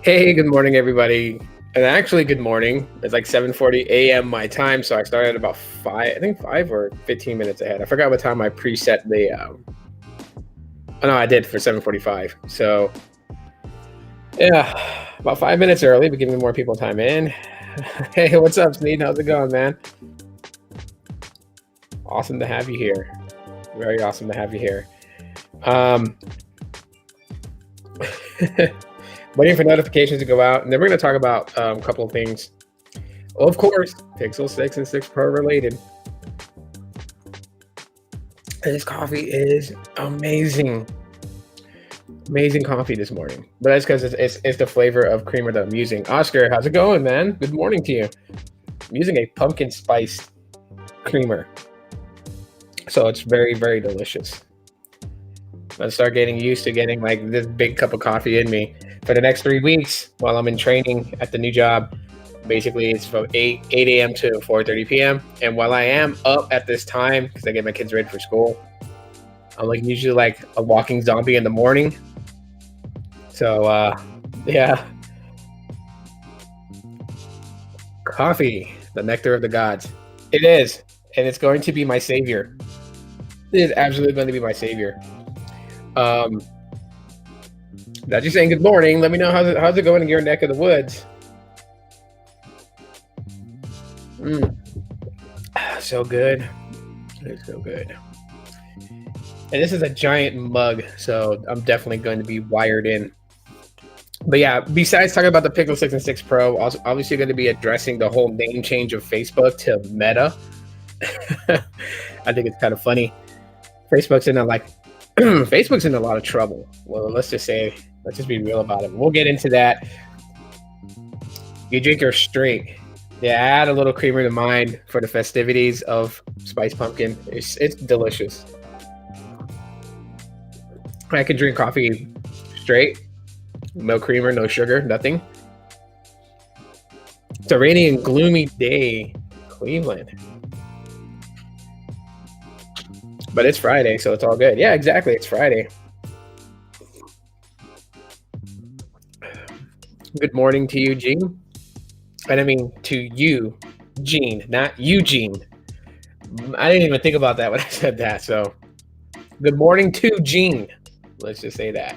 Hey, good morning, everybody. And actually, good morning. It's like 7:40 a.m. my time, so I started about 5 or 15 minutes ahead. I forgot what time I preset the. Oh no, I did for 7:45. So yeah, about 5 minutes early, but giving more people time in. Hey, what's up, Sneed? How's it going, man? Awesome to have you here. Very awesome to have you here. Um, Waiting for notifications to go out, and then we're going to talk about a couple of things. Of course, Pixel 6 and 6 Pro related. This coffee is amazing. Amazing coffee this morning. But that's because it's the flavor of creamer that I'm using. Oscar, how's it going, man? Good morning to you. I'm using a pumpkin spice creamer. So it's very, very delicious. I'll start getting used to getting like this big cup of coffee in me for the next 3 weeks while I'm in training at the new job. Basically, it's from 8 a.m. to 4:30 p.m. And while I am up at this time, because I get my kids ready for school, I'm like usually like a walking zombie in the morning. So, yeah. Coffee, the nectar of the gods. It is, and it's going to be my savior. It is absolutely going to be my savior. Not just saying good morning. Let me know how's it going in your neck of the woods. So good. It's so good. And this is a giant mug, so I'm definitely going to be wired in. But yeah, besides talking about the Pixel 6 and 6 Pro, also obviously going to be addressing the whole name change of Facebook to Meta. I think it's kind of funny. Facebook's in a lot of trouble. Well, let's just be real about it. We'll get into that. You drink your straight. Yeah, add a little creamer to mine for the festivities of spice pumpkin. It's delicious. I can drink coffee straight, no creamer, no sugar, nothing. It's a rainy and gloomy day, Cleveland. But it's Friday, so it's all good. Yeah, exactly. It's Friday. Good morning to you, Gene. And I mean to you, Gene, not Eugene. I didn't even think about that when I said that. So good morning to Gene. Let's just say that.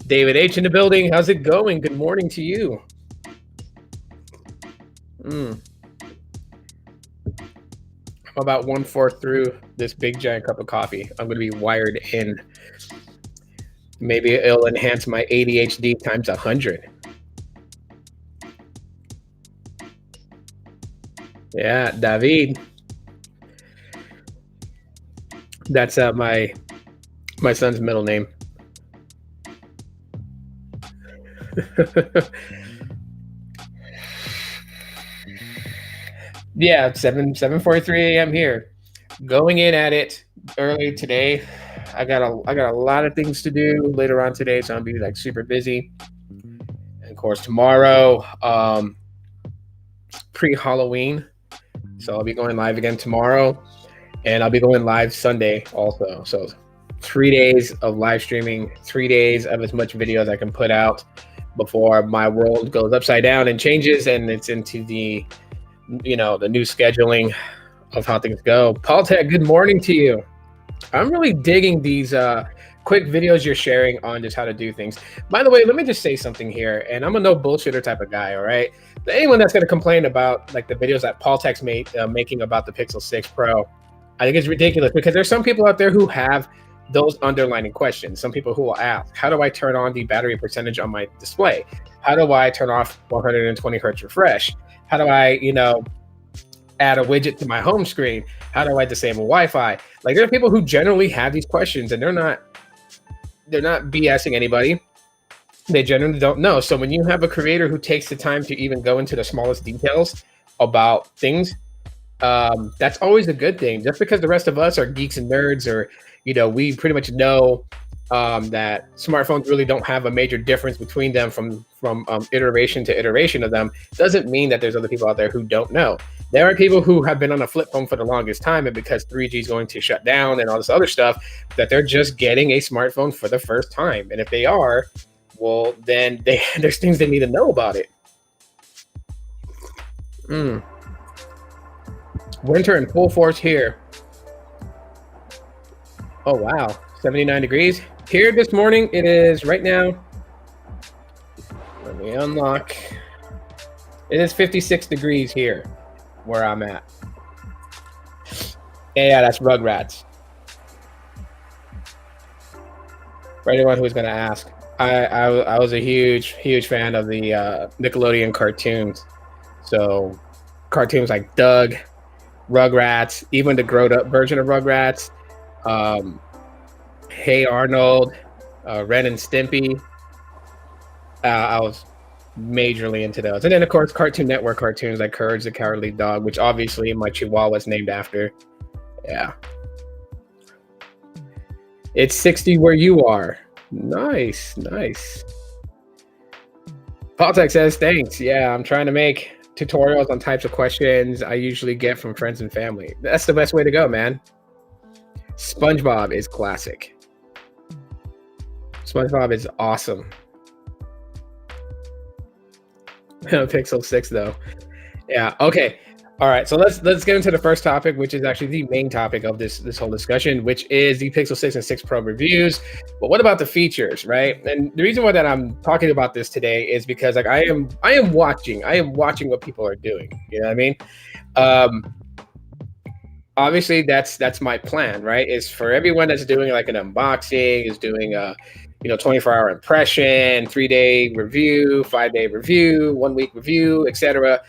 David H in the building. How's it going? Good morning to you. I'm about 1/4 through this big giant cup of coffee. I'm going to be wired in. Maybe it'll enhance my ADHD times 100. Yeah, David. That's my son's middle name. Yeah, 7:43 a.m. here. Going in at it early today. I got a lot of things to do later on today, so I'm gonna be like super busy. And of course tomorrow, pre-Halloween. So I'll be going live again tomorrow, and I'll be going live Sunday also. So 3 days of live streaming, 3 days of as much video as I can put out before my world goes upside down and changes, and it's into the new scheduling of how things go. Paul Tech, good morning to you. I'm really digging these quick videos you're sharing on just how to do things. By the way, let me just say something here, and I'm a no bullshitter type of guy, all right? But anyone that's going to complain about like the videos that Paul Tech's making about the Pixel 6 Pro, I think it's ridiculous because there's some people out there who have those underlining questions. Some people who will ask, how do I turn on the battery percentage on my display? How do I turn off 120 hertz refresh? How do I, add a widget to my home screen? How do I disable Wi-Fi? Like, there are people who generally have these questions, and they're not BSing anybody. They generally don't know. So when you have a creator who takes the time to even go into the smallest details about things, that's always a good thing. Just because the rest of us are geeks and nerds, or we pretty much know that smartphones really don't have a major difference between them from iteration to iteration of them, doesn't mean that there's other people out there who don't know. There are people who have been on a flip phone for the longest time, and because 3G is going to shut down and all this other stuff, that they're just getting a smartphone for the first time. And if they are, well, then there's things they need to know about it. Winter in full force here. Oh, wow. 79 degrees. Here this morning, it is right now. Let me unlock. It is 56 degrees here where I'm at. Yeah, that's Rugrats. For anyone who's going to ask, I was a huge fan of the Nickelodeon cartoons. So cartoons like Doug, Rugrats, even the grown-up version of Rugrats, Hey Arnold, Ren and Stimpy. I was majorly into those. And then, of course, Cartoon Network cartoons like Courage the Cowardly Dog, which obviously my Chihuahua is named after. Yeah. It's 60 where you are. Nice. Paultech says, thanks. Yeah, I'm trying to make tutorials on types of questions I usually get from friends and family. That's the best way to go, man. SpongeBob is classic. SpongeBob is awesome. Pixel 6 though. Yeah, okay. All right, so let's get into the first topic, which is actually the main topic of this whole discussion, which is the Pixel 6 and 6 Pro reviews. But what about the features, right? And the reason why that I'm talking about this today is because like I am watching what people are doing. You know what I mean? Obviously that's my plan, right? Is for everyone that's doing like an unboxing, is doing a 24-hour impression, 3-day review, 5-day review, 1-week review, etc.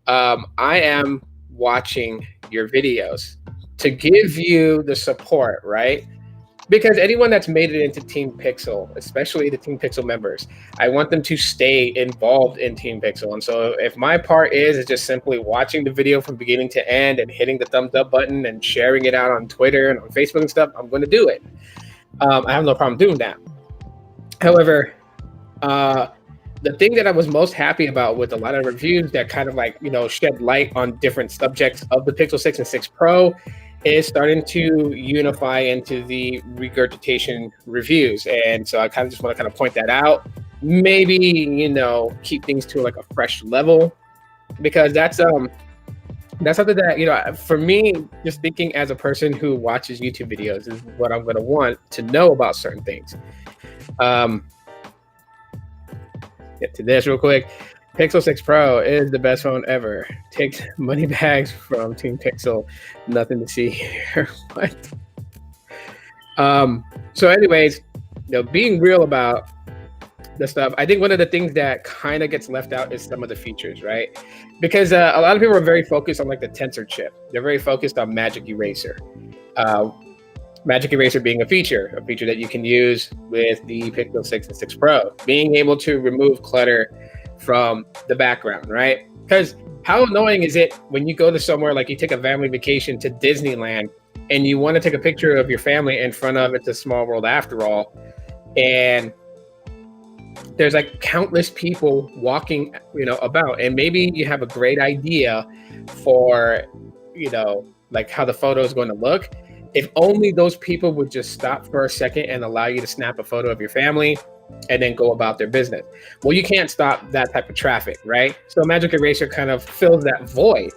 I am watching your videos to give you the support, right? Because anyone that's made it into Team Pixel, especially the Team Pixel members, I want them to stay involved in Team Pixel. And so if my part is just simply watching the video from beginning to end and hitting the thumbs up button and sharing it out on Twitter and on Facebook and stuff, I'm going to do it. I have no problem doing that. However, the thing that I was most happy about with a lot of reviews that kind of like, shed light on different subjects of the Pixel 6 and 6 Pro is starting to unify into the regurgitation reviews. And so I kind of just want to kind of point that out. Maybe, keep things to like a fresh level, because that's something that, for me, just thinking as a person who watches YouTube videos is what I'm going to want to know about certain things. Get to this real quick. Pixel 6 Pro is the best phone ever. Takes money bags from Team Pixel. Nothing to see here. What? So anyways, being real about the stuff, I think one of the things that kind of gets left out is some of the features, right? Because a lot of people are very focused on like the Tensor chip. They're very focused on Magic Eraser. Magic Eraser being a feature that you can use with the Pixel 6 and 6 Pro, being able to remove clutter from the background, right? Because how annoying is it when you go to somewhere like you take a family vacation to Disneyland and you want to take a picture of your family in front of It's a Small World After All, and there's like countless people walking, about, and maybe you have a great idea for, like how the photo is going to look. If only those people would just stop for a second and allow you to snap a photo of your family and then go about their business. Well, you can't stop that type of traffic, right? So Magic Eraser kind of fills that void.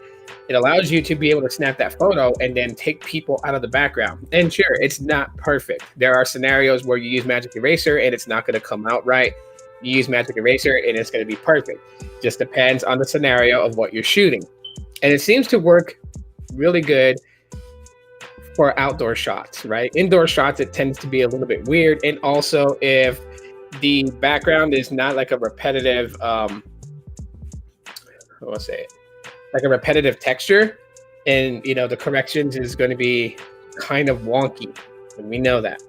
It allows you to be able to snap that photo and then take people out of the background. And sure, it's not perfect. There are scenarios where you use Magic Eraser and it's not going to come out right. You use Magic Eraser and it's going to be perfect. Just depends on the scenario of what you're shooting. And it seems to work really good for outdoor shots, right? Indoor shots, it tends to be a little bit weird. And also if the background is not like a repetitive, like a repetitive texture, and the corrections is going to be kind of wonky, and we know that.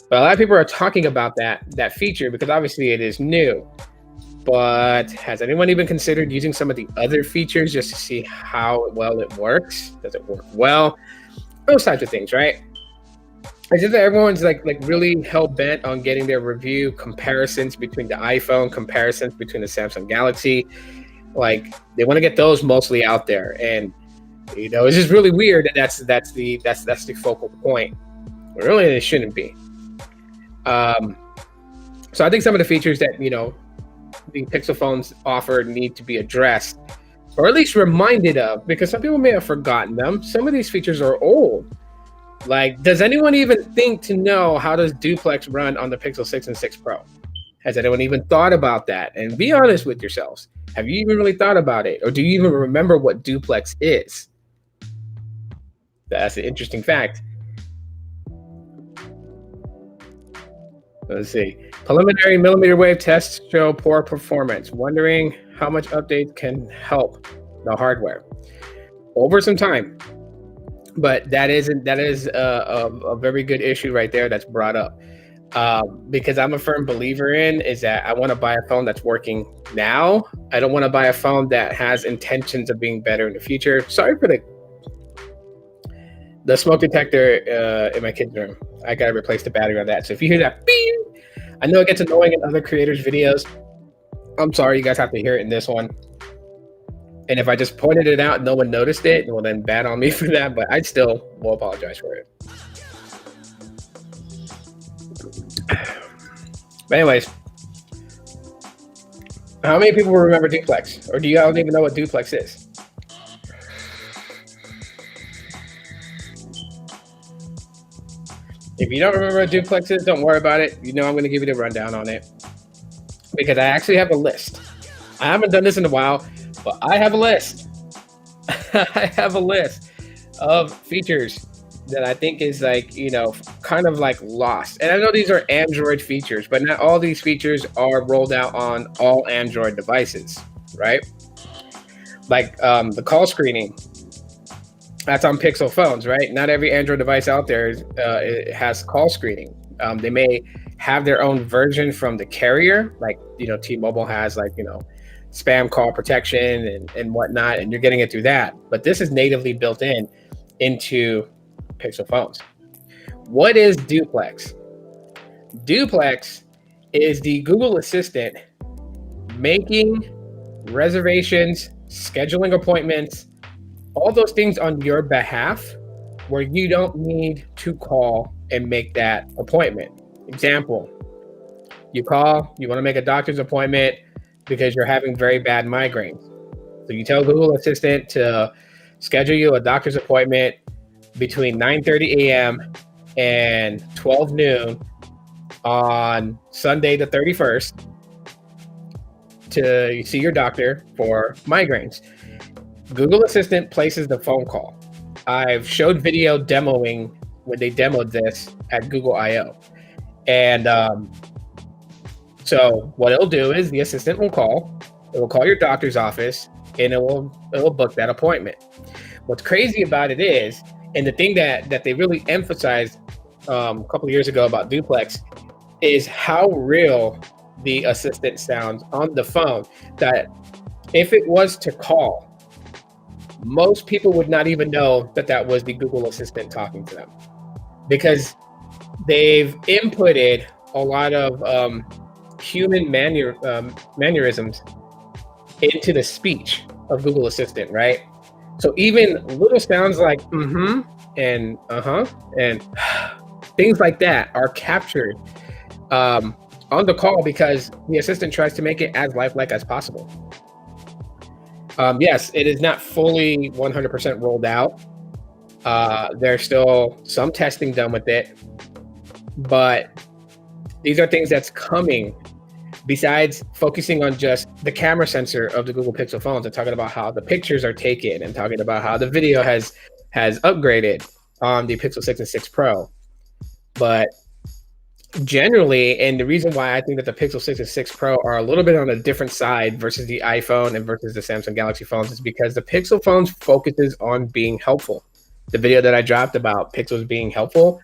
But a lot of people are talking about that feature because obviously it is new. But has anyone even considered using some of the other features just to see how well it works? Does it work well? Those types of things, right? I just that everyone's like really hell bent on getting their review comparisons between the iPhone, comparisons between the Samsung Galaxy. Like they want to get those mostly out there, and it's just really weird that that's the focal point. Really, it shouldn't be. So I think some of the features that, the Pixel phones offer need to be addressed, or at least reminded of, because some people may have forgotten them. Some of these features are old. Like, does anyone even think to know how does duplex run on the Pixel 6 and 6 Pro? Has anyone even thought about that? And be honest with yourselves. Have you even really thought about it? Or do you even remember what duplex is? That's an interesting fact. Let's see. Preliminary millimeter wave tests show poor performance. Wondering how much updates can help the hardware over some time. But that is a very good issue right there that's brought up. Because I'm a firm believer in is that I want to buy a phone that's working now. I don't want to buy a phone that has intentions of being better in the future. Sorry for the smoke detector in my kid's room. I gotta replace the battery on that. So if you hear that, bing, I know it gets annoying in other creators' videos. I'm sorry, you guys have to hear it in this one. And if I just pointed it out and no one noticed it, well, then bad on me for that. But I still will apologize for it. But anyways, how many people remember duplex? Or do you all even know what duplex is? If you don't remember what duplex is, don't worry about it. I'm going to give you the rundown on it. Because I actually have a list. I haven't done this in a while, but I have a list. I have a list of features that I think is like, kind of like lost. And I know these are Android features, but not all these features are rolled out on all Android devices, right? Like the call screening, that's on Pixel phones, right? Not every Android device out there it has call screening. They may have their own version from the carrier, like, T-Mobile has like, spam call protection and whatnot, and you're getting it through that. But this is natively built into Pixel phones. What is duplex? Duplex is the Google Assistant making reservations, scheduling appointments, all those things on your behalf where you don't need to call and make that appointment. Example, you call, you want to make a doctor's appointment because you're having very bad migraines. So you tell Google Assistant to schedule you a doctor's appointment between 9:30 a.m. and 12 noon on Sunday the 31st to see your doctor for migraines. Google Assistant places the phone call. I've showed video demoing when they demoed this at Google I/O. And so what it'll do is the assistant will call. It will call your doctor's office and it will book that appointment. What's crazy about it is, and the thing that they really emphasized a couple of years ago about duplex is how real the assistant sounds on the phone, that if it was to call, most people would not even know that was the Google Assistant talking to them, because they've inputted a lot of human mannerisms into the speech of Google Assistant, right? So even little sounds like mm-hmm and uh-huh and things like that are captured on the call because the assistant tries to make it as lifelike as possible. Yes, it is not fully 100% rolled out. There's still some testing done with it, but these are things that's coming besides focusing on just the camera sensor of the Google Pixel phones and talking about how the pictures are taken and talking about how the video has upgraded on the Pixel 6 and 6 Pro. But generally, and the reason why I think that the Pixel 6 and 6 Pro are a little bit on a different side versus the iPhone and versus the Samsung Galaxy phones is because the Pixel phones focuses on being helpful. The video that I dropped about Pixels being helpful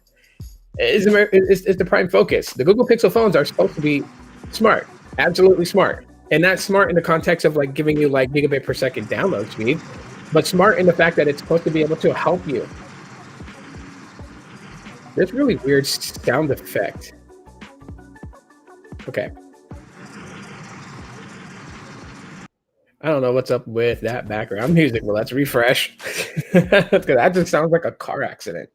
is the prime focus. The Google Pixel phones are supposed to be smart, absolutely smart. And not smart in the context of like giving you like gigabit per second download speed, but smart in the fact that it's supposed to be able to help you. This really weird sound effect. Okay. I don't know what's up with that background music. Well, let's refresh. That just sounds like a car accident.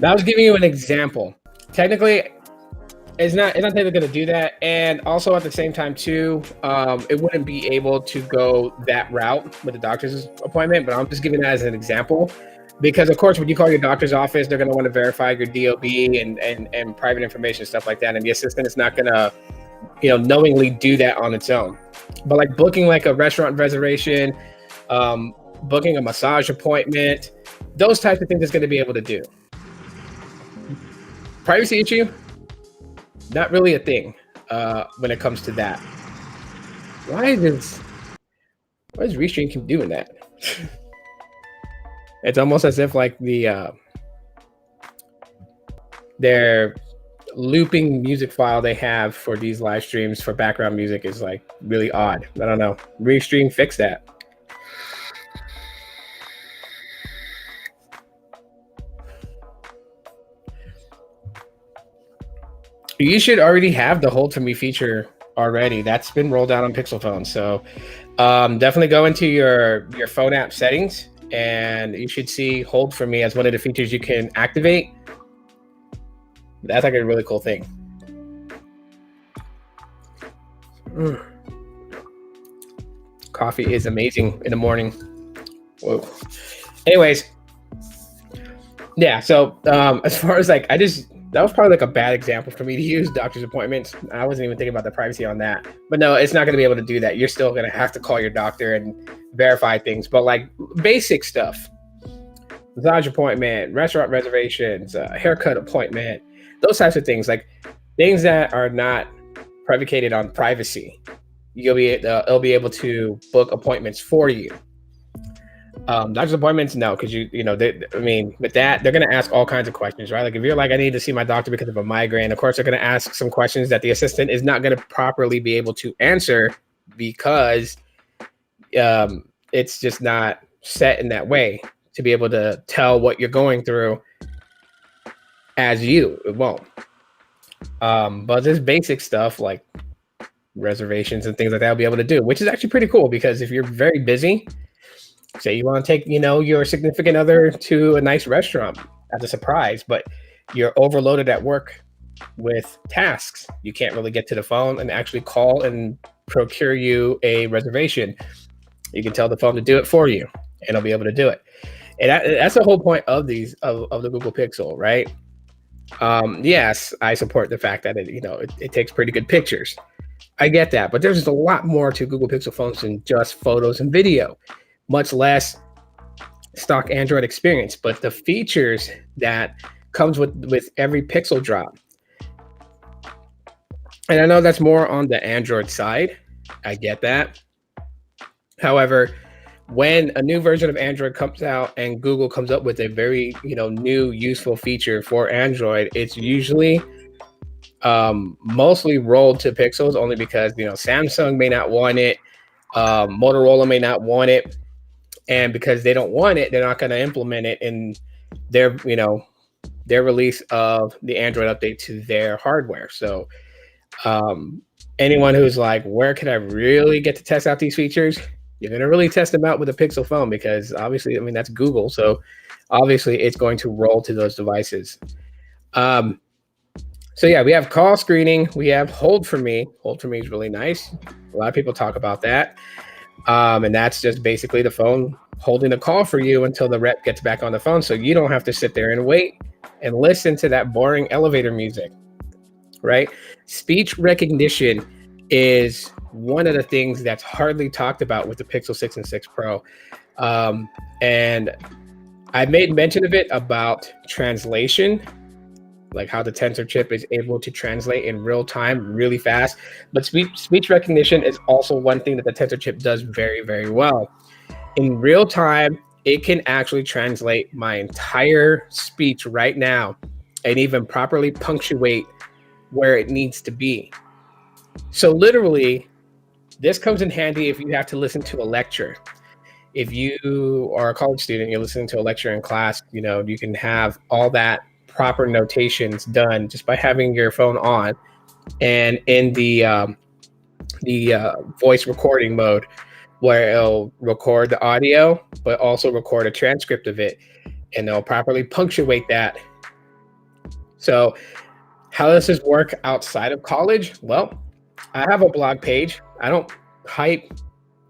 I was giving you an example. Technically, it's not technically going to do that, and also at the same time too, it wouldn't be able to go that route with the doctor's appointment. But I'm just giving that as an example, because of course when you call your doctor's office, they're going to want to verify your DOB and private information, stuff like that, and the assistant is not going to knowingly do that on its own. But like booking like a restaurant reservation, booking a massage appointment, those types of things is going to be able to do. Privacy issue, not really a thing when it comes to that. Why does Restream keep doing that? It's almost as if like their looping music file they have for these live streams for background music is like really odd. I don't know. Restream, fix that. You should already have the hold for me feature already. That's been rolled out on Pixel phones. So definitely go into your phone app settings, and you should see hold for me as one of the features you can activate. That's like a really cool thing. Coffee is amazing in the morning. Whoa. Anyways, yeah. So as far as like, that was probably like a bad example for me to use doctor's appointments. I wasn't even thinking about the privacy on that. But no, it's not going to be able to do that. You're still going to have to call your doctor and verify things. But like basic stuff, massage appointment, restaurant reservations, haircut appointment, those types of things, like things that are not predicated on privacy, it'll be able to book appointments for you. Doctor's appointments, no, because with that, they're going to ask all kinds of questions, right? Like if you're like, I need to see my doctor because of a migraine, of course, they're going to ask some questions that the assistant is not going to properly be able to answer because it's just not set in that way to be able to tell what you're going through as you. It won't. But there's basic stuff like reservations and things like that will be able to do, which is actually pretty cool because if you're very busy, say you want to take, your significant other to a nice restaurant as a surprise, but you're overloaded at work with tasks. You can't really get to the phone and actually call and procure you a reservation. You can tell the phone to do it for you, and it'll be able to do it. And that's the whole point of of the Google Pixel, right? Yes, I support the fact that it takes pretty good pictures. I get that, but there's a lot more to Google Pixel phones than just photos and video, much less stock Android experience. But the features that comes with every Pixel drop, and I know that's more on the Android side, I get that. However, when a new version of Android comes out and Google comes up with a very new useful feature for Android, it's usually mostly rolled to Pixels, only because Samsung may not want it, Motorola may not want it, and because they don't want it, they're not going to implement it in their release of the Android update to their hardware. So anyone who's like, where can I really get to test out these features? You're going to really test them out with a Pixel phone, because obviously, that's Google. So obviously it's going to roll to those devices. So yeah, we have call screening. We have hold for me. Hold for me is really nice. A lot of people talk about that. And that's just basically the phone holding the call for you until the rep gets back on the phone. So you don't have to sit there and wait and listen to that boring elevator music, right? Speech recognition is one of the things that's hardly talked about with the Pixel 6 and 6 Pro. And I made mention of it about translation, like how the Tensor chip is able to translate in real time really fast. But speech recognition is also one thing that the Tensor chip does very, very well. In real time, it can actually translate my entire speech right now and even properly punctuate where it needs to be. So literally, this comes in handy if you have to listen to a lecture. If you are a college student, you're listening to a lecture in class, you can have all that proper notations done just by having your phone on and in the voice recording mode, where it'll record the audio but also record a transcript of it, and they'll properly punctuate that So how does this work outside of college? Well, I have a blog page. I don't hype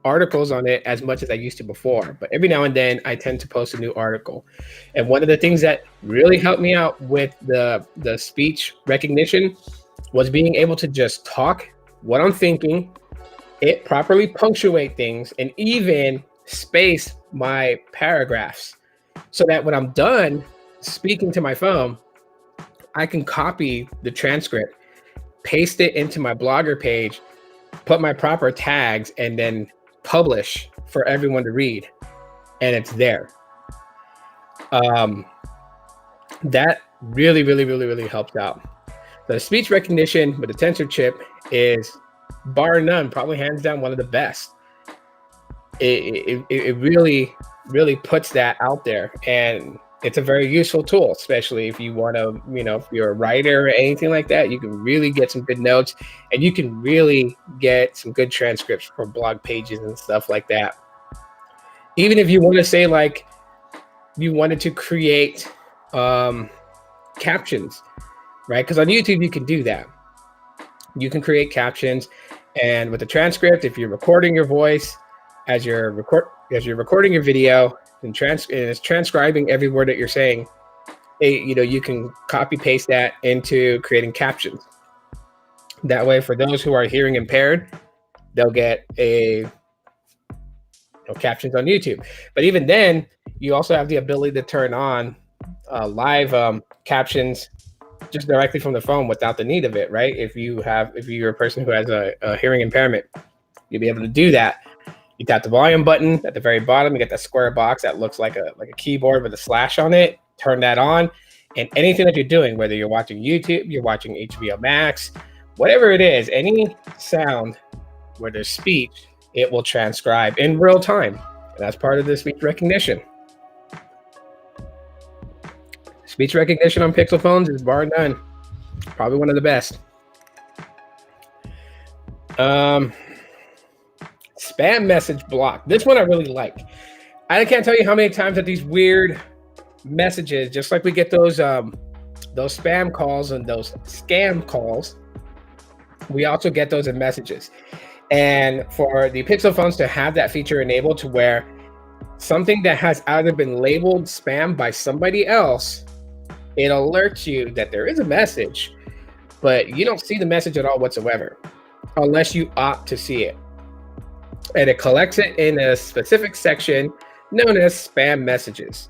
articles on it as much as I used to before, but every now and then I tend to post a new article. And one of the things that really helped me out with the speech recognition was being able to just talk what I'm thinking, it properly punctuate things, and even space my paragraphs so that when I'm done speaking to my phone, I can copy the transcript, paste it into my Blogger page, put my proper tags, and then publish for everyone to read. And it's there. That really helped out. The speech recognition with the tensor chip is, bar none, probably hands down one of the best. It really puts that out there, and it's a very useful tool, especially if you want to, if you're a writer or anything like that. You can really get some good notes, and you can really get some good transcripts for blog pages and stuff like that. Even if you want to say, like, you wanted to create captions, right? Because on YouTube you can do that. You can create captions, and with the transcript, if you're recording your voice as you're recording your video and it's transcribing every word that you're saying, you can copy paste that into creating captions. That way, for those who are hearing impaired, they'll get captions on YouTube. But even then, you also have the ability to turn on live captions just directly from the phone without the need of it, right? If you're a person who has a hearing impairment, you'll be able to do that. You tap the volume button at the very bottom. You get that square box that looks like a keyboard with a slash on it. Turn that on, and anything that you're doing, whether you're watching YouTube, you're watching HBO Max, whatever it is, any sound where there's speech, it will transcribe in real time. And that's part of the speech recognition. Speech recognition on Pixel phones is bar none, probably one of the best. Spam message block. This one I really like. I can't tell you how many times that these weird messages, just like we get those spam calls and those scam calls, we also get those in messages. And for the Pixel phones to have that feature enabled to where something that has either been labeled spam by somebody else, it alerts you that there is a message, but you don't see the message at all whatsoever, unless you opt to see it. And it collects it in a specific section known as spam messages.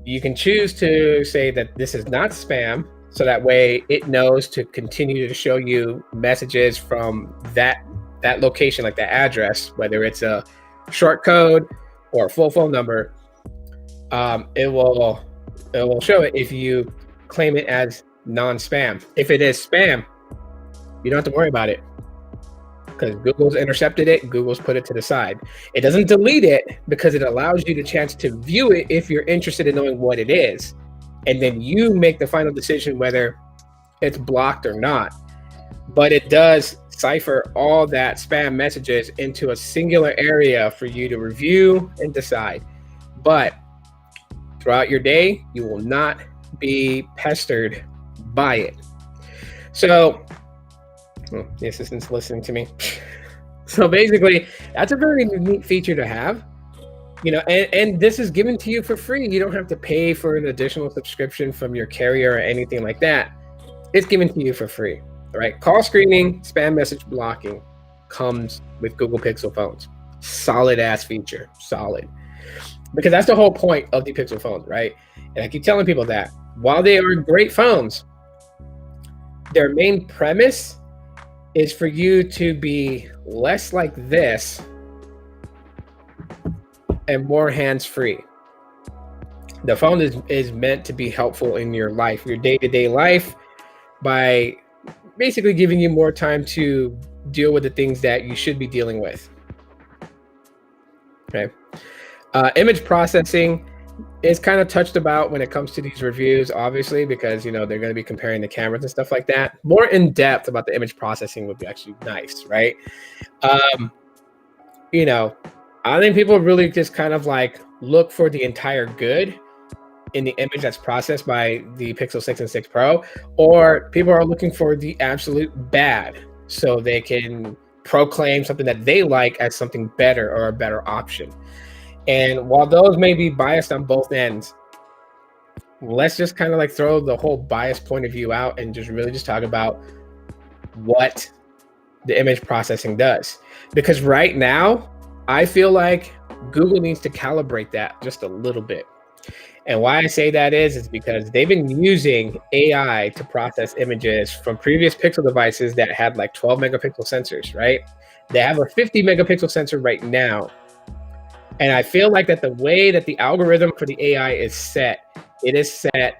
You can choose to say that this is not spam, so that way it knows to continue to show you messages from that location, like that address, whether it's a short code or a full phone number. It will show it if you claim it as non-spam. If it is spam, you don't have to worry about it, because Google's intercepted it, Google's put it to the side. It doesn't delete it, because it allows you the chance to view it if you're interested in knowing what it is. And then you make the final decision whether it's blocked or not. But it does cipher all that spam messages into a singular area for you to review and decide. But throughout your day, you will not be pestered by it. So, the assistant's listening to me. So basically, that's a very neat feature to have. And this is given to you for free. You don't have to pay for an additional subscription from your carrier or anything like that. It's given to you for free. All right. Call screening, spam message blocking comes with Google Pixel phones. Solid ass feature. Solid. Because that's the whole point of the Pixel phones, right? And I keep telling people that while they are great phones, their main premise is for you to be less like this and more hands-free. The phone is meant to be helpful in your life, your day-to-day life, by basically giving you more time to deal with the things that you should be dealing with. Okay. Image processing is kind of touched about when it comes to these reviews, obviously, because they're going to be comparing the cameras and stuff like that. More in depth about the image processing would be actually nice, right? I think people really just kind of like look for the entire good in the image that's processed by the Pixel 6 and 6 Pro, or people are looking for the absolute bad so they can proclaim something that they like as something better or a better option. And while those may be biased on both ends, let's just kind of like throw the whole bias point of view out and just really just talk about what the image processing does. Because right now, I feel like Google needs to calibrate that just a little bit. And why I say that is because they've been using AI to process images from previous Pixel devices that had like 12 megapixel sensors, right? They have a 50 megapixel sensor right now. And I feel like that the way that the algorithm for the AI is set, it is set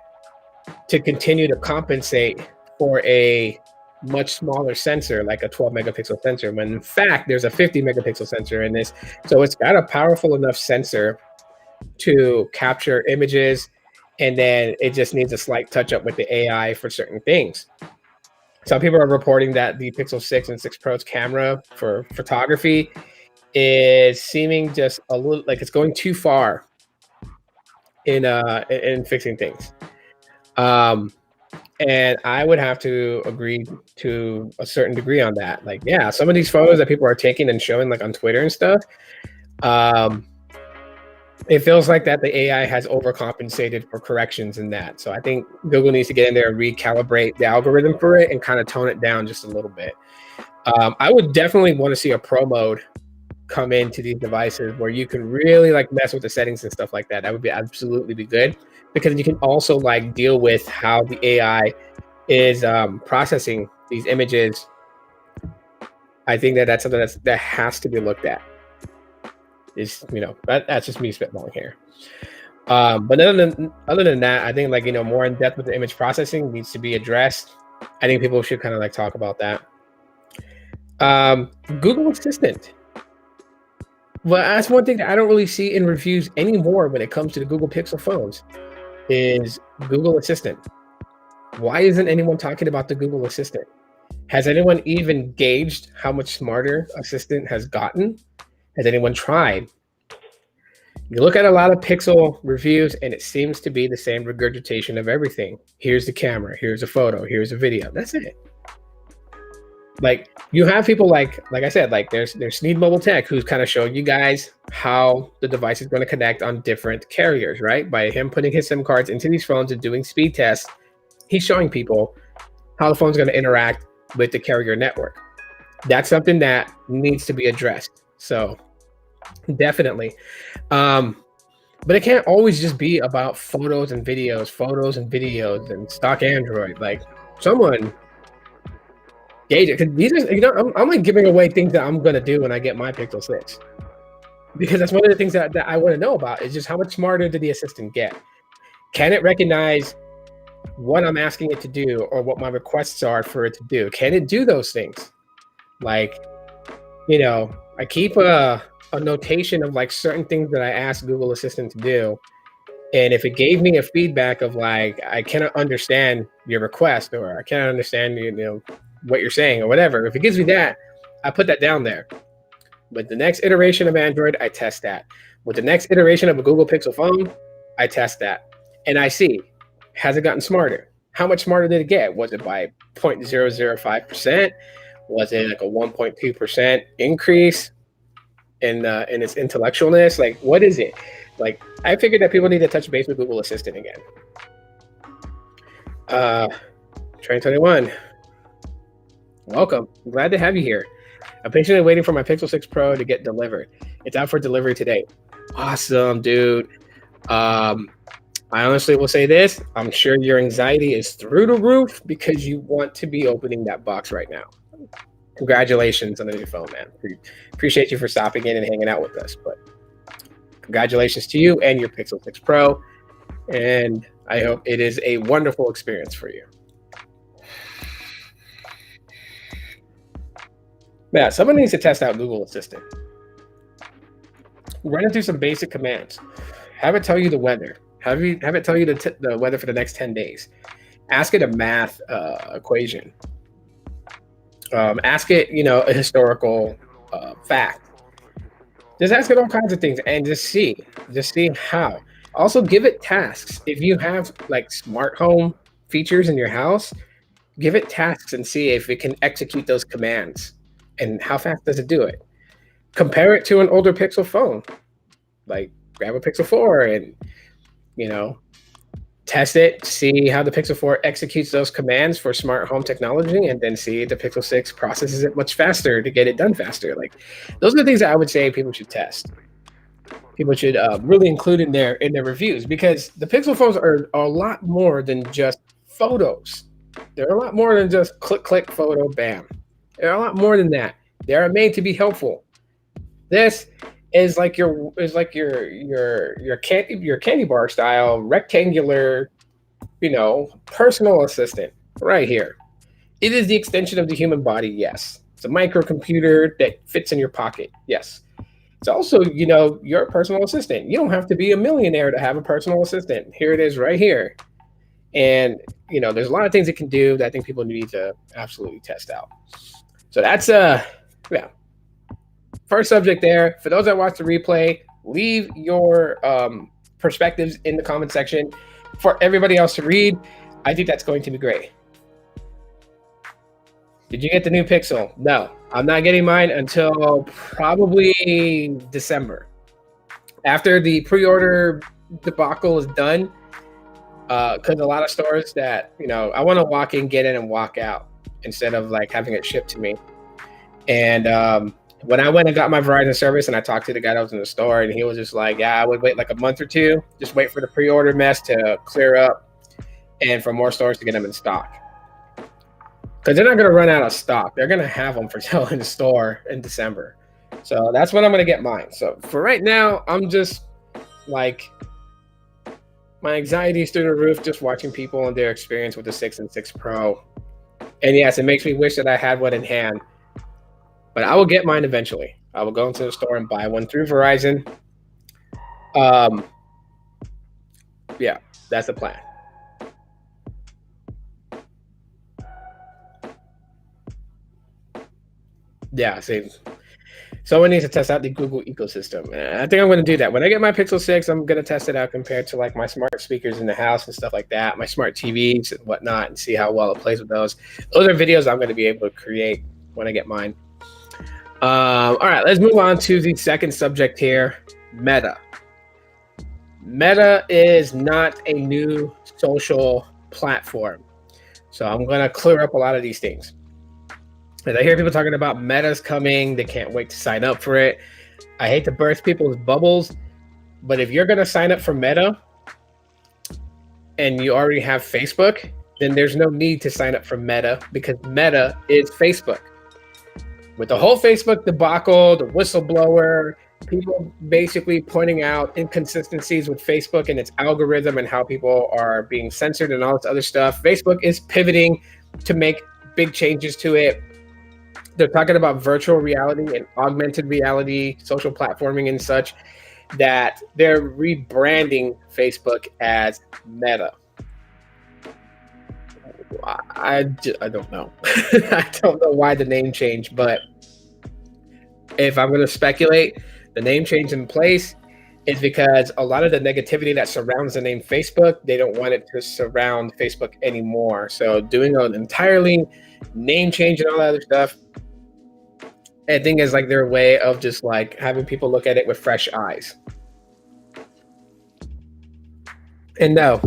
to continue to compensate for a much smaller sensor, like a 12 megapixel sensor, when in fact there's a 50 megapixel sensor in this. So it's got a powerful enough sensor to capture images, and then it just needs a slight touch up with the AI for certain things. Some people are reporting that the Pixel 6 and 6 Pro's camera for photography is seeming just a little like it's going too far in fixing things. And I would have to agree to a certain degree on that. Like, yeah, some of these photos that people are taking and showing like on Twitter and stuff, it feels like that the AI has overcompensated for corrections in that. So I think Google needs to get in there and recalibrate the algorithm for it and kind of tone it down just a little bit. I would definitely want to see a pro mode come into these devices where you can really like mess with the settings and stuff like that. That would be absolutely be good, because you can also like deal with how the AI is processing these images. I think that that's something that has to be looked at. Is, you know, that's just me spitballing here. But other than that, I think like, you know, more in depth with the image processing needs to be addressed. I think people should kind of like talk about that. Google Assistant. Well, that's one thing that I don't really see in reviews anymore when it comes to the Google Pixel phones is Google Assistant. Why isn't anyone talking about the Google Assistant? Has anyone even gauged how much smarter Assistant has gotten? Has anyone tried? You look at a lot of Pixel reviews and it seems to be the same regurgitation of everything. Here's the camera, here's a photo, here's a video. That's it. Like, you have people like I said, like there's Sneed Mobile Tech, who's kind of showing you guys how the device is going to connect on different carriers, right? By him putting his SIM cards into these phones and doing speed tests, he's showing people how the phone's going to interact with the carrier network. That's something that needs to be addressed. So definitely. But it can't always just be about photos and videos and stock Android. Like, someone gauge it, because these are, you know, I'm like giving away things that I'm gonna do when I get my Pixel 6, because that's one of the things that I want to know about is just how much smarter did the Assistant get? Can it recognize what I'm asking it to do or what my requests are for it to do? Can it do those things? Like, you know, I keep a notation of like certain things that I ask Google Assistant to do. And if it gave me a feedback of like, I cannot understand your request, or I cannot understand, you know, what you're saying or whatever, if it gives me that, I put that down there. With the next iteration of Android, I test that. With the next iteration of a Google Pixel phone, I test that. And I see, has it gotten smarter? How much smarter did it get? Was it by 0.005%? Was it like a 1.2% increase in its intellectualness? Like, what is it? Like, I figured that people need to touch base with Google Assistant again. Train 21. Welcome. I'm glad to have you here. I'm patiently waiting for my Pixel 6 Pro to get delivered. It's out for delivery today. Awesome, dude. I honestly will say this. I'm sure your anxiety is through the roof because you want to be opening that box right now. Congratulations on the new phone, man. Appreciate you for stopping in and hanging out with us. But congratulations to you and your Pixel 6 Pro. And I hope it is a wonderful experience for you. Yeah, someone needs to test out Google Assistant. Run it through some basic commands. Have it tell you the weather. Have it tell you the weather for the next 10 days. Ask it a math equation. Ask it, you know, a historical fact. Just ask it all kinds of things and just see how. Also, give it tasks. If you have like smart home features in your house, give it tasks and see if it can execute those commands and how fast does it do it. Compare it to an older Pixel phone. Like grab a Pixel 4 and, you know, test it, see how the Pixel 4 executes those commands for smart home technology, and then see if the Pixel 6 processes it much faster to get it done faster. Like those are the things that I would say people should test. People should really include in their reviews, because the Pixel phones are a lot more than just photos. They're a lot more than just click photo, bam. They're a lot more than that. They are made to be helpful. This is like your candy bar style rectangular, personal assistant right here. It is the extension of the human body, yes. It's a microcomputer that fits in your pocket, yes. It's also, your personal assistant. You don't have to be a millionaire to have a personal assistant. Here it is right here. And, there's a lot of things it can do that I think people need to absolutely test out. So that's, first subject there. For those that watch the replay, leave your perspectives in the comment section for everybody else to read. I think that's going to be great. Did you get the new Pixel? No, I'm not getting mine until probably December. After the pre-order debacle is done, because a lot of stores that, I want to walk in, get in, and walk out instead of like having it shipped to me. And when I went and got my Verizon service and I talked to the guy that was in the store, and he was just like, yeah, I would wait like a month or two, just wait for the pre-order mess to clear up and for more stores to get them in stock. Because they're not going to run out of stock. They're going to have them for sale in the store in December. So that's when I'm going to get mine. So for right now, I'm just like, my anxiety is through the roof just watching people and their experience with the 6 and 6 Pro. And yes, it makes me wish that I had one in hand. But I will get mine eventually. I will go into the store and buy one through Verizon. Yeah, that's the plan. Yeah, see, someone needs to test out the Google ecosystem. I think I'm going to do that. When I get my Pixel 6, I'm going to test it out compared to like my smart speakers in the house and stuff like that, my smart TVs and whatnot, and see how well it plays with those. Those are videos I'm going to be able to create when I get mine. All right, let's move on to the second subject here, Meta. Meta is not a new social platform. So I'm going to clear up a lot of these things. As I hear people talking about Meta's coming, they can't wait to sign up for it. I hate to burst people's bubbles, but if you're going to sign up for Meta and you already have Facebook, then there's no need to sign up for Meta, because Meta is Facebook. With the whole Facebook debacle, the whistleblower, people basically pointing out inconsistencies with Facebook and its algorithm and how people are being censored and all this other stuff, Facebook is pivoting to make big changes to it. They're talking about virtual reality and augmented reality, social platforming and such, that they're rebranding Facebook as Meta. I don't know. I don't know why the name changed, but if I'm going to speculate, the name change in place is because a lot of the negativity that surrounds the name Facebook, they don't want it to surround Facebook anymore. So doing an entirely name change and all that other stuff, I think is like their way of just like having people look at it with fresh eyes. And no,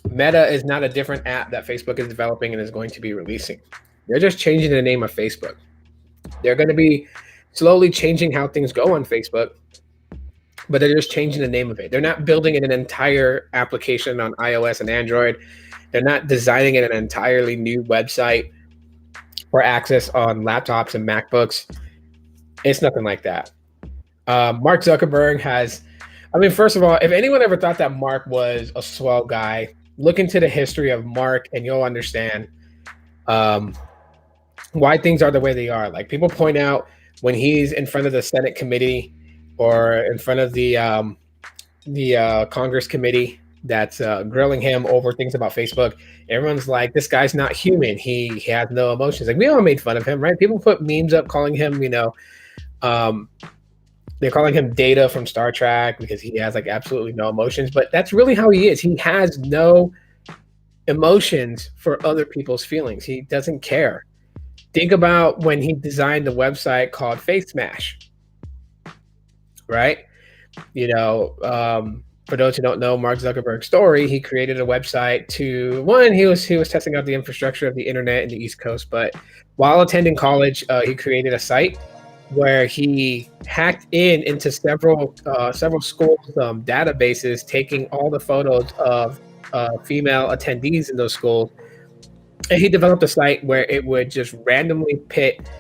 Meta is not a different app that Facebook is developing and is going to be releasing. They're just changing the name of Facebook. They're going to be slowly changing how things go on Facebook, but they're just changing the name of it. They're not building an entire application on iOS and Android. They're not designing an entirely new website for access on laptops and MacBooks. It's nothing like that. Mark Zuckerberg has, first of all, if anyone ever thought that Mark was a swell guy, look into the history of Mark and you'll understand why things are the way they are. Like, people point out when he's in front of the Senate committee or in front of the Congress committee that's grilling him over things about Facebook, everyone's like, this guy's not human. He has no emotions. Like, we all made fun of him, right? People put memes up calling him, They're calling him Data from Star Trek because he has like absolutely no emotions, but that's really how he is. He has no emotions for other people's feelings. He doesn't care. Think about when he designed the website called Face Smash, right? You know, for those who don't know Mark Zuckerberg's story, he created a website to he was testing out the infrastructure of the internet in the East Coast, but while attending college, he created a site where he hacked into several schools' databases, taking all the photos of female attendees in those schools, and he developed a site where it would just randomly pit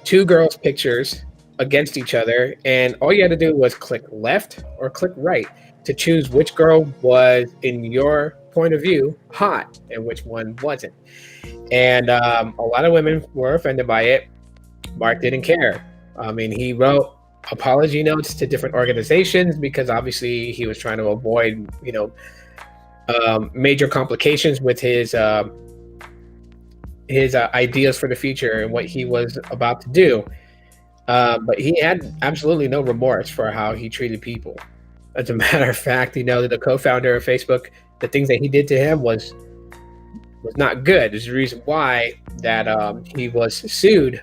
two girls' pictures against each other, and all you had to do was click left or click right to choose which girl was, in your point of view, hot and which one wasn't. And a lot of women were offended by it. Mark didn't care. I mean, he wrote apology notes to different organizations because obviously he was trying to avoid, major complications with his ideas for the future and what he was about to do. But he had absolutely no remorse for how he treated people. As a matter of fact, the co-founder of Facebook, the things that he did to him was not good. There's a reason why that he was sued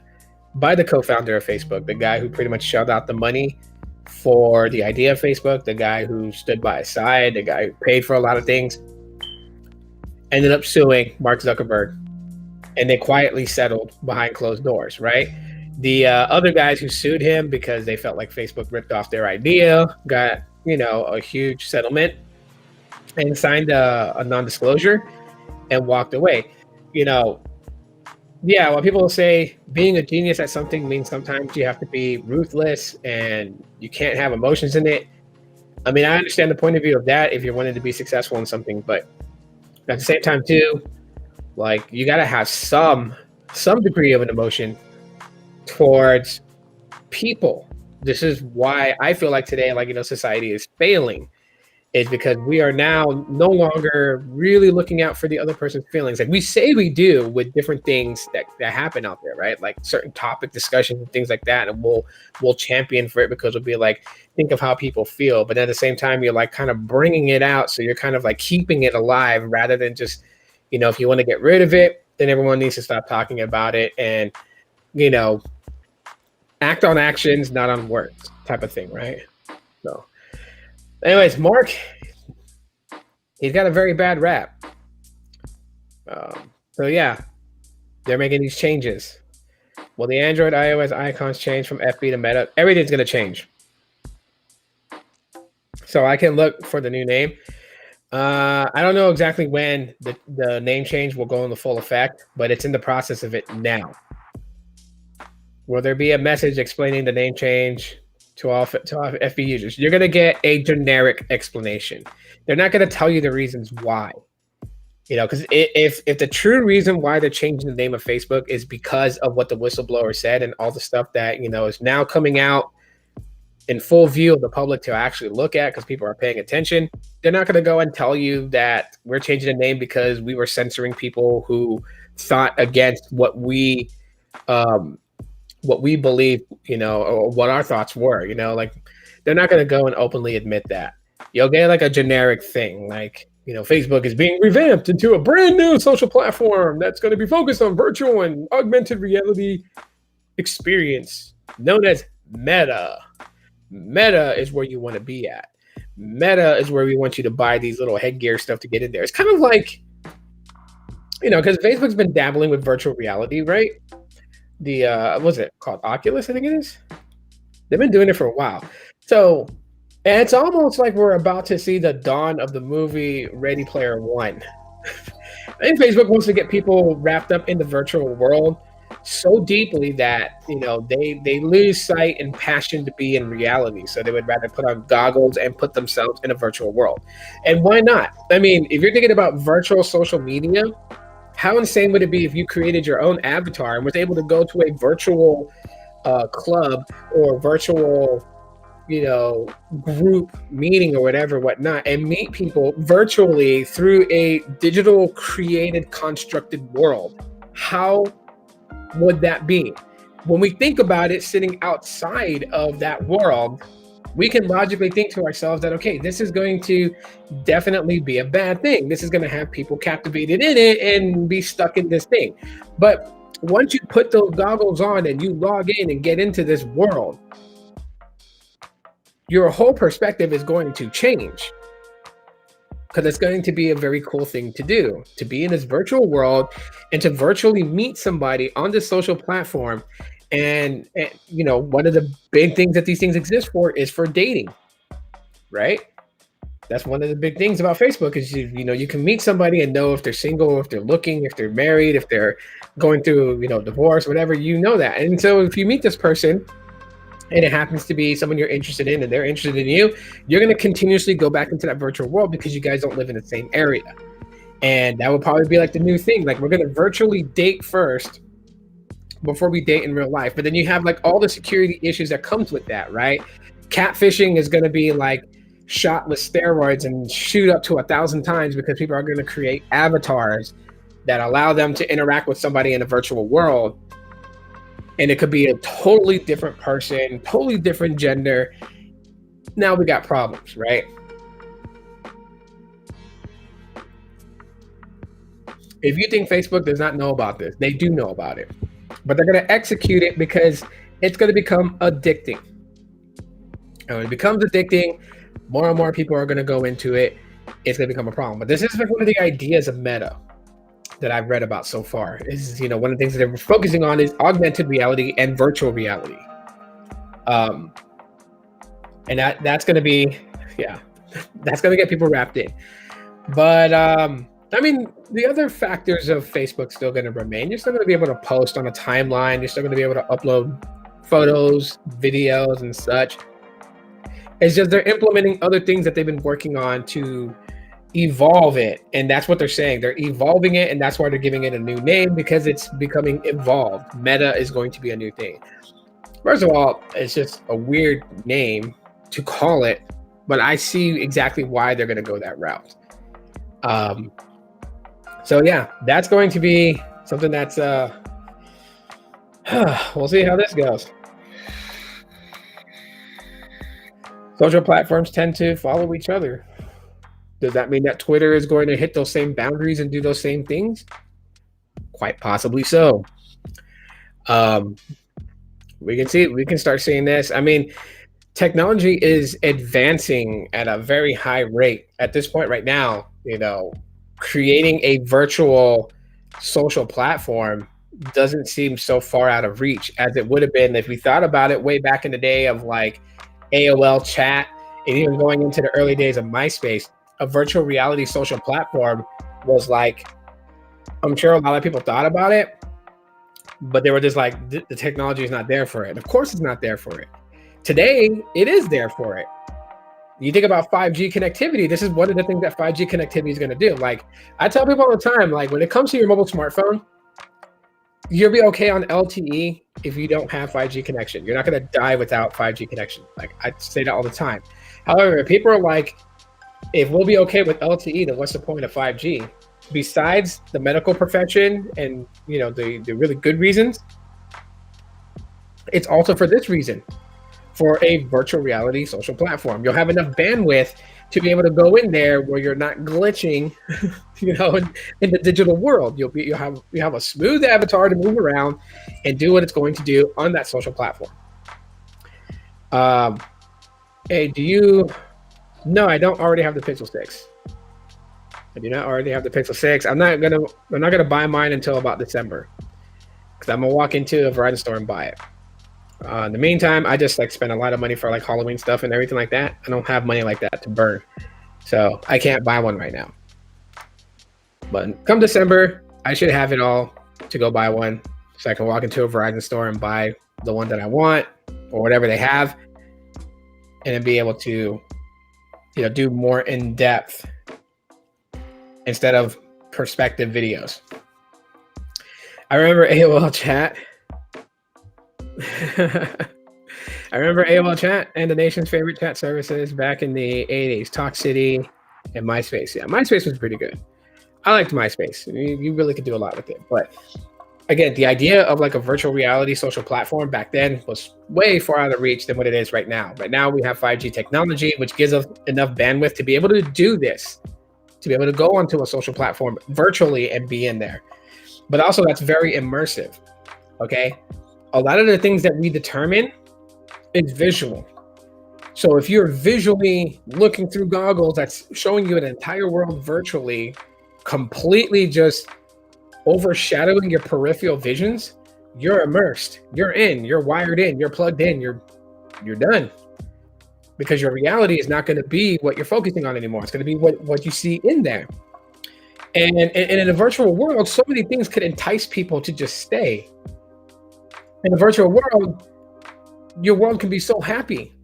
by the co-founder of Facebook, the guy who pretty much shelled out the money for the idea of Facebook, the guy who stood by his side, the guy who paid for a lot of things, ended up suing Mark Zuckerberg. And they quietly settled behind closed doors, right? The other guys who sued him because they felt like Facebook ripped off their idea got, a huge settlement and signed a non-disclosure and walked away. Yeah, well, people will say being a genius at something means sometimes you have to be ruthless and you can't have emotions in it. I mean, I understand the point of view of that if you're wanting to be successful in something, but at the same time too, like, you got to have some degree of an emotion towards people. This is why I feel like today, society is failing, is because we are now no longer really looking out for the other person's feelings. Like we say we do with different things that happen out there, right? Like certain topic discussions and things like that. And we'll champion for it because we'll be like, think of how people feel. But at the same time, you're like kind of bringing it out. So you're kind of like keeping it alive rather than just, if you want to get rid of it, then everyone needs to stop talking about it and, act on actions, not on words type of thing, right? So anyways, Mark, he's got a very bad rap. So yeah, they're making these changes. Will the Android, iOS icons change from FB to Meta? Everything's going to change. So I can look for the new name. I don't know exactly when the name change will go into full effect, but it's in the process of it now. Will there be a message explaining the name change to all FB users? You're going to get a generic explanation. They're not going to tell you the reasons why. Because if the true reason why they're changing the name of Facebook is because of what the whistleblower said and all the stuff that, is now coming out in full view of the public to actually look at because people are paying attention, they're not going to go and tell you that we're changing the name because we were censoring people who thought against what we believe, or what our thoughts were, like they're not going to go and openly admit that. You'll get like a generic thing, like, Facebook is being revamped into a brand new social platform that's going to be focused on virtual and augmented reality experience known as Meta. Meta is where you want to be at. Meta is where we want you to buy these little headgear stuff to get in there. It's kind of like, because Facebook's been dabbling with virtual reality, right? The what's it called? Oculus, I think it is. They've been doing it for a while. So, and it's almost like we're about to see the dawn of the movie Ready Player One. I think Facebook wants to get people wrapped up in the virtual world so deeply that they lose sight and passion to be in reality. So they would rather put on goggles and put themselves in a virtual world. And why not? I mean, if you're thinking about virtual social media, how insane would it be if you created your own avatar and was able to go to a virtual club or virtual, group meeting or whatnot, and meet people virtually through a digital created constructed world? How would that be? When we think about it, sitting outside of that world, We can logically think to ourselves that, okay, this is going to definitely be a bad thing. This is going to have people captivated in it and be stuck in this thing. But once you put those goggles on and you log in and get into this world, your whole perspective is going to change, because it's going to be a very cool thing to do, to be in this virtual world and to virtually meet somebody on this social platform. And you know, one of the big things that these things exist for is for dating, right? That's one of the big things about Facebook is you know, you can meet somebody and know if they're single, if they're looking, if they're married, if they're going through, you know, divorce, whatever, you know that. And so if you meet this person and it happens to be someone you're interested in and they're interested in you, you're going to continuously go back into that virtual world because you guys don't live in the same area. And that would probably be like the new thing. Like, we're going to virtually date first before we date in real life. But then you have like all the security issues that comes with that, right? Catfishing is going to be like shot with steroids and shoot up to 1,000 times because people are going to create avatars that allow them to interact with somebody in a virtual world. And it could be a totally different person, totally different gender. Now we got problems, right? If you think Facebook does not know about this, they do know about it. But they're going to execute it because it's going to become addicting. And when it becomes addicting, more and more people are going to go into it. It's going to become a problem. But this is like one of the ideas of Meta that I've read about so far. Is, you know, one of the things that they're focusing on is augmented reality and virtual reality. And that's going to be, yeah, that's going to get people wrapped in. But I mean, the other factors of Facebook still going to remain. You're still going to be able to post on a timeline. You're still going to be able to upload photos, videos, and such. It's just they're implementing other things that they've been working on to evolve it. And that's what they're saying. They're evolving it, and that's why they're giving it a new name, because it's becoming evolved. Meta is going to be a new thing. First of all, it's just a weird name to call it, but I see exactly why they're going to go that route. So yeah, that's going to be something that's we'll see how this goes. Social platforms tend to follow each other. Does that mean that Twitter is going to hit those same boundaries and do those same things? Quite possibly so. We can start seeing this. I mean, technology is advancing at a very high rate at this point right now. You know, creating a virtual social platform doesn't seem so far out of reach as it would have been if we thought about it way back in the day of like AOL chat, and even going into the early days of MySpace. A virtual reality social platform was like, I'm sure a lot of people thought about it, but they were just like, the technology is not there for it. Of course it's not there for it. Today, it is there for it. You think about 5G connectivity, this is one of the things that 5G connectivity is going to do. Like, I tell people all the time, like, when it comes to your mobile smartphone, you'll be okay on LTE if you don't have 5G connection. You're not going to die without 5G connection. Like, I say that all the time. However, people are like, if we'll be okay with LTE, then what's the point of 5G? Besides the medical profession and, you know, the really good reasons, it's also for this reason, for a virtual reality social platform. You'll have enough bandwidth to be able to go in there where you're not glitching, you know, in the digital world. You have a smooth avatar to move around and do what it's going to do on that social platform. Hey, no, I don't already have the Pixel 6. I do not already have the Pixel 6. I'm not gonna buy mine until about December, because I'm gonna walk into a Verizon store and buy it. In the meantime, I just like spend a lot of money for like Halloween stuff and everything like that. I don't have money like that to burn, so I can't buy one right now. But come December, I should have it all to go buy one, so I can walk into a Verizon store and buy the one that I want or whatever they have, and then be able to, you know, do more in depth instead of perspective videos. I remember AOL chat. I remember AOL chat and the nation's favorite chat services back in the 80s, Talk City and MySpace. Yeah, MySpace was pretty good. I liked MySpace. You really could do a lot with it. But again, the idea of like a virtual reality social platform back then was way far out of reach than what it is right now. Right now, we have 5G technology, which gives us enough bandwidth to be able to do this, to be able to go onto a social platform virtually and be in there. But also, that's very immersive. Okay. A lot of the things that we determine is visual. So if you're visually looking through goggles that's showing you an entire world virtually, completely just overshadowing your peripheral visions, you're immersed, you're in, you're wired in, you're plugged in, you're done. Because your reality is not going to be what you're focusing on anymore. It's going to be what you see in there. And in a virtual world, so many things could entice people to just stay. In a virtual world, your world can be so happy.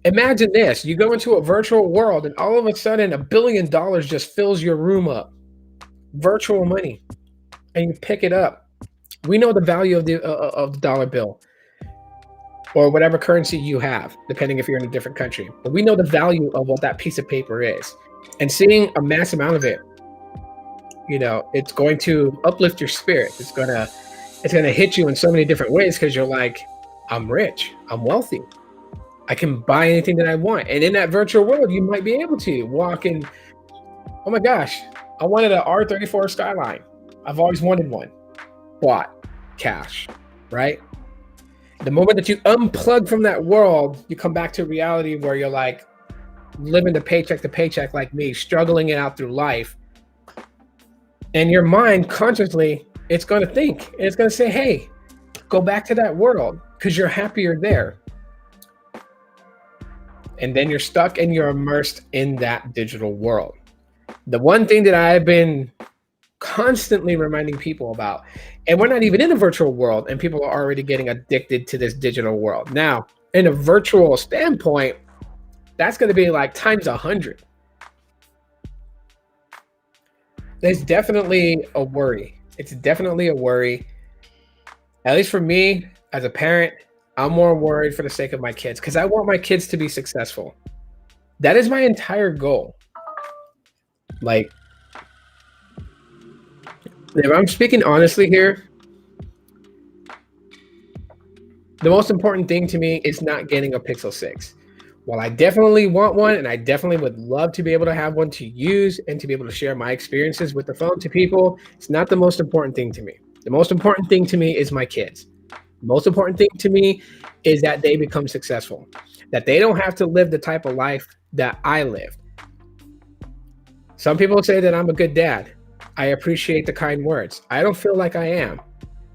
Imagine this, you go into a virtual world and all of a sudden $1 billion just fills your room up. Virtual money. And you pick it up. We know the value of the dollar bill or whatever currency you have, depending if you're in a different country. But we know the value of what that piece of paper is. And seeing a mass amount of it, it's going to uplift your spirit. It's gonna hit you in so many different ways because you're like, I'm rich, I'm wealthy. I can buy anything that I want. And in that virtual world, you might be able to walk in, oh my gosh, I wanted an R34 Skyline. I've always wanted one. Bought, cash, right? The moment that you unplug from that world, you come back to reality where you're like living the paycheck to paycheck like me, struggling it out through life. And your mind consciously, it's going to think, and it's going to say, hey, go back to that world because you're happier there. And then you're stuck and you're immersed in that digital world. The one thing that I've been constantly reminding people about, and we're not even in a virtual world and people are already getting addicted to this digital world. Now, in a virtual standpoint, that's going to be like times 100. There's definitely a worry. It's definitely a worry. At least for me, as a parent, I'm more worried for the sake of my kids because I want my kids to be successful. That is my entire goal. Like, if I'm speaking honestly here, the most important thing to me is not getting a Pixel 6. While I definitely want one, and I definitely would love to be able to have one to use and to be able to share my experiences with the phone to people, it's not the most important thing to me. The most important thing to me is my kids. The most important thing to me is that they become successful, that they don't have to live the type of life that I lived. Some people say that I'm a good dad. I appreciate the kind words. I don't feel like I am,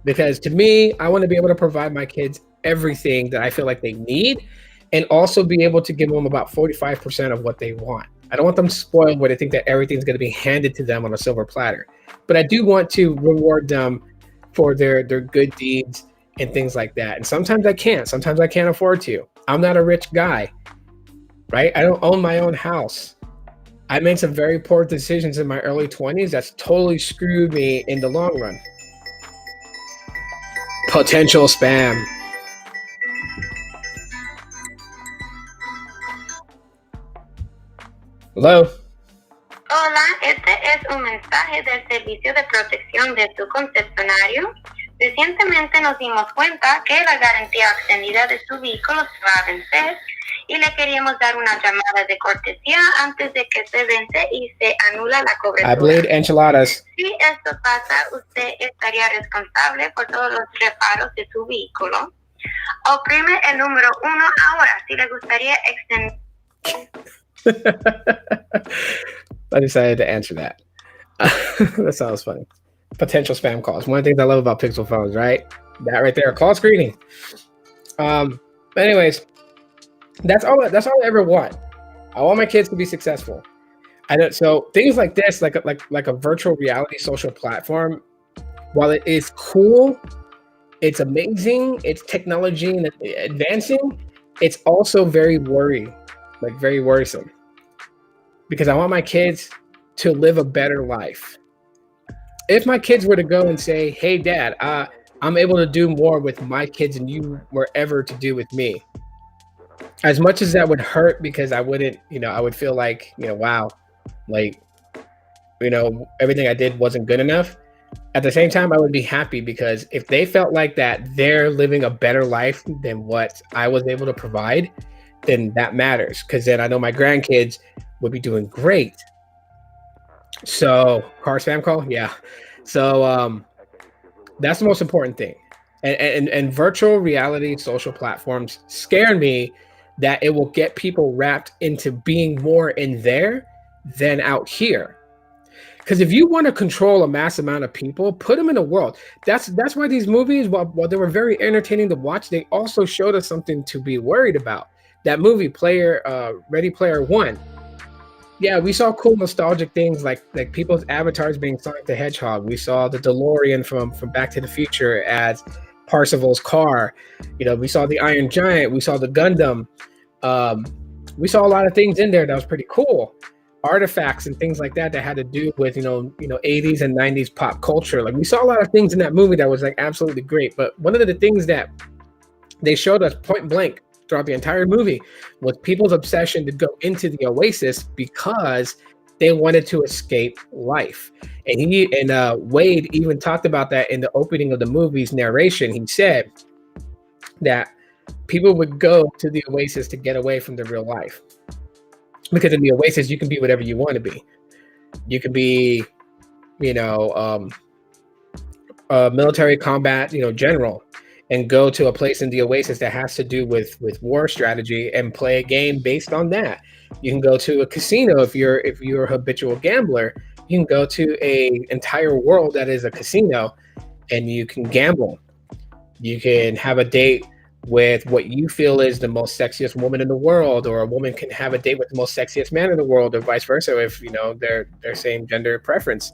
because to me, I want to be able to provide my kids everything that I feel like they need and also be able to give them about 45% of what they want. I don't want them spoiled where they think that everything's going to be handed to them on a silver platter. But I do want to reward them for their good deeds and things like that. And sometimes I can't. Sometimes I can't afford to. I'm not a rich guy, right? I don't own my own house. I made some very poor decisions in my early 20s that's totally screwed me in the long run. Potential spam. Hello. Hola, este es un mensaje del servicio de protección de tu concesionario. Recientemente nos dimos cuenta que la garantía extendida de su vehículo se va a vencer y le queríamos dar una llamada de cortesía antes de que se vence y se anula la cobertura. I bleed enchiladas. Si esto pasa, usted estaría responsable por todos los reparos de su vehículo. Oprime el número 1 ahora si le gustaría extender. I decided to answer that. That sounds funny. Potential spam calls. One of the things I love about Pixel phones, right? That right there, call screening. But anyways, that's all I ever want. I want my kids to be successful. So things like this, like a virtual reality social platform, while it is cool, it's amazing, it's technology and advancing, it's also very worrisome. Because I want my kids to live a better life. If my kids were to go and say, hey, Dad, I'm able to do more with my kids than you were ever to do with me. As much as that would hurt, because I wouldn't, I would feel like, wow, like, everything I did wasn't good enough. At the same time, I would be happy because if they felt like that they're living a better life than what I was able to provide, then that matters. Because then I know my grandkids would be doing great. So, car spam call, yeah. So that's the most important thing. And virtual reality social platforms scare me that it will get people wrapped into being more in there than out here. Because if you want to control a mass amount of people, put them in the world. That's why these movies, while they were very entertaining to watch, they also showed us something to be worried about. That movie, Ready Player One. Yeah, we saw cool nostalgic things like people's avatars being Sonic the Hedgehog. We saw the DeLorean from Back to the Future as Parsifal's car. You know, we saw the Iron Giant. We saw the Gundam. Um, we saw a lot of things in there that was pretty cool. Artifacts and things like that had to do with 80s and 90s pop culture. Like, we saw a lot of things in that movie that was like absolutely great. But one of the things that they showed us point blank throughout the entire movie was people's obsession to go into the Oasis because they wanted to escape life. And Wade even talked about that in the opening of the movie's narration. He said that people would go to the Oasis to get away from the real life. Because in the Oasis, you can be whatever you want to be. You can be, a military combat, general, and go to a place in the Oasis that has to do with war strategy and play a game based on that. You can go to a casino if you're a habitual gambler. You can go to a entire world that is a casino, and you can gamble. You can have a date with what you feel is the most sexiest woman in the world, or a woman can have a date with the most sexiest man in the world, or vice versa if their same gender preference.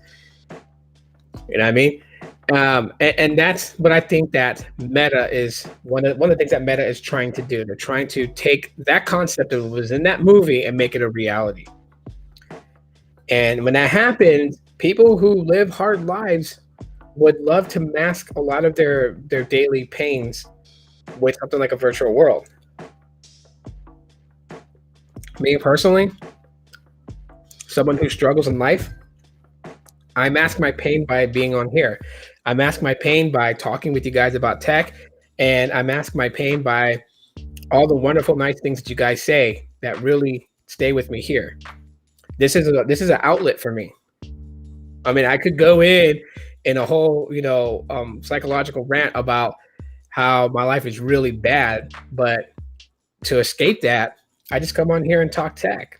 You know what I mean? And that's what I think that Meta is one of the things that Meta is trying to do. They're trying to take that concept that was in that movie and make it a reality. And when that happens, people who live hard lives would love to mask a lot of their daily pains with something like a virtual world. Me personally, someone who struggles in life, I mask my pain by being on here. I mask my pain by talking with you guys about tech, and I mask my pain by all the wonderful, nice things that you guys say that really stay with me here. This is an outlet for me. I mean, I could go in a whole, psychological rant about how my life is really bad, but to escape that, I just come on here and talk tech.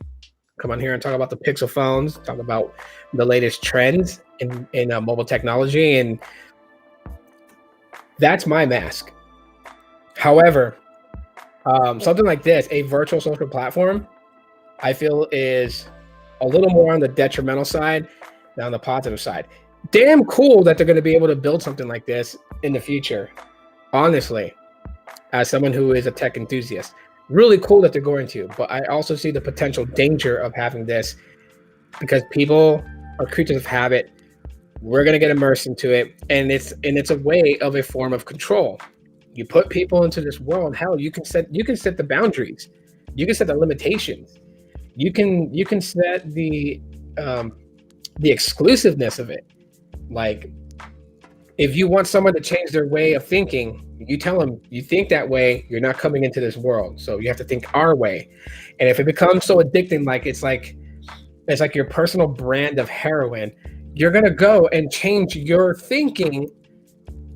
Come on here and talk about the Pixel phones, talk about the latest trends in mobile technology, and that's my mask. However, something like this, a virtual social platform, I feel is a little more on the detrimental side than on the positive side. Damn cool that they're going to be able to build something like this in the future. Honestly, as someone who is a tech enthusiast, really cool that they're going to, but I also see the potential danger of having this because people are creatures of habit. We're going to get immersed into it, and it's a way of a form of control. You put people into this world, hell, you can set the boundaries, you can set the limitations, you can set the exclusiveness of it. Like, if you want someone to change their way of thinking, you tell them, you think that way, you're not coming into this world. So you have to think our way. And if it becomes so addicting, it's like your personal brand of heroin, you're going to go and change your thinking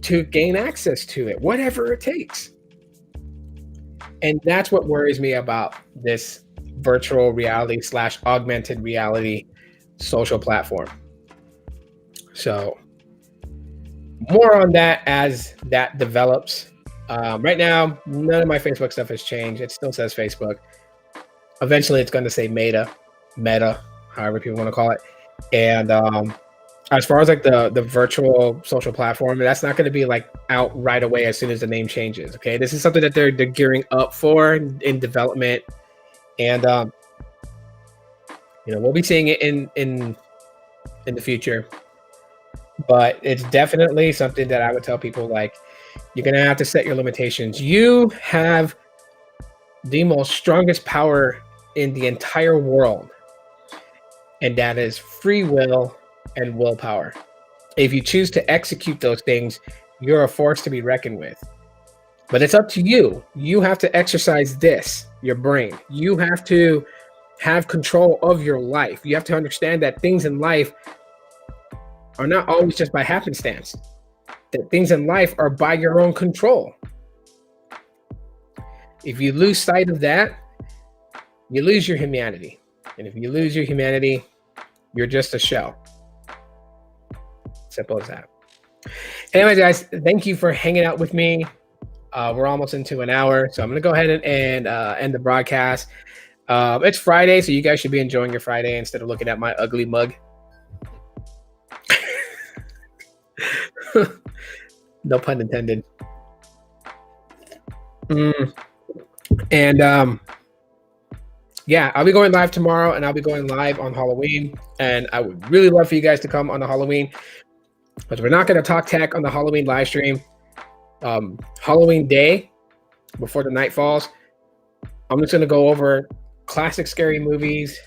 to gain access to it, whatever it takes. And that's what worries me about this virtual reality / augmented reality social platform. So more on that as that develops. Right now, none of my Facebook stuff has changed. It still says Facebook. Eventually, it's going to say Meta, however people want to call it. And as far as the virtual social platform, that's not going to be out right away as soon as the name changes. Okay, this is something that they're gearing up for in development, and we'll be seeing it in the future. But it's definitely something that I would tell people, you're going to have to set your limitations. You have the most strongest power in the entire world, and that is free will and willpower. If you choose to execute those things, you're a force to be reckoned with. But it's up to you. You have to exercise this, your brain. You have to have control of your life. You have to understand that things in life are not always just by happenstance. That things in life are by your own control. If you lose sight of that, you lose your humanity. And if you lose your humanity, you're just a shell. Simple as that. Anyways, guys, thank you for hanging out with me. We're almost into an hour, so I'm going to go ahead and end the broadcast. It's Friday, so you guys should be enjoying your Friday instead of looking at my ugly mug. No pun intended. And yeah, I'll be going live tomorrow, and I'll be going live on Halloween. And I would really love for you guys to come on the Halloween, but we're not going to talk tech on the Halloween live stream. Halloween day, before the night falls, I'm just going to go over classic scary movies,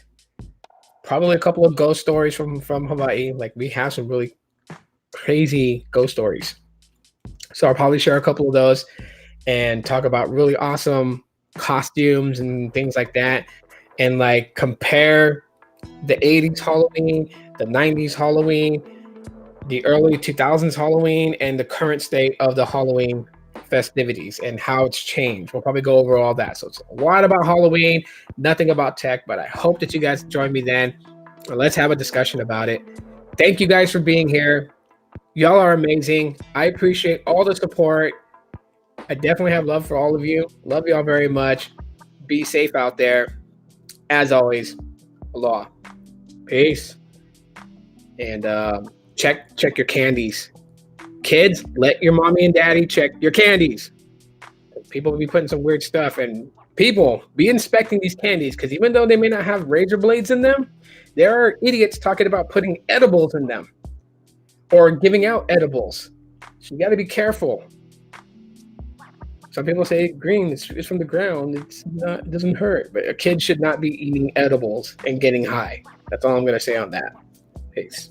probably a couple of ghost stories from Hawaii. Like, we have some really crazy ghost stories. So I'll probably share a couple of those and talk about really awesome costumes and things like that, and like compare the 80s Halloween, the 90s Halloween, the early 2000s Halloween, and the current state of the Halloween festivities and how it's changed. We'll probably go over all that. So it's a lot about Halloween, nothing about tech, but I hope that you guys join me then. Let's have a discussion about it. Thank you guys for being here. Y'all are amazing. I appreciate all the support. I definitely have love for all of you. Love y'all very much. Be safe out there. As always, aloha. Peace. And check your candies. Kids, let your mommy and daddy check your candies. People will be putting some weird stuff, and people be inspecting these candies, because even though they may not have razor blades in them, there are idiots talking about putting edibles in them or giving out edibles. So you got to be careful. Some people say green is from the ground. It doesn't hurt, but a kid should not be eating edibles and getting high. That's all I'm going to say on that. Peace.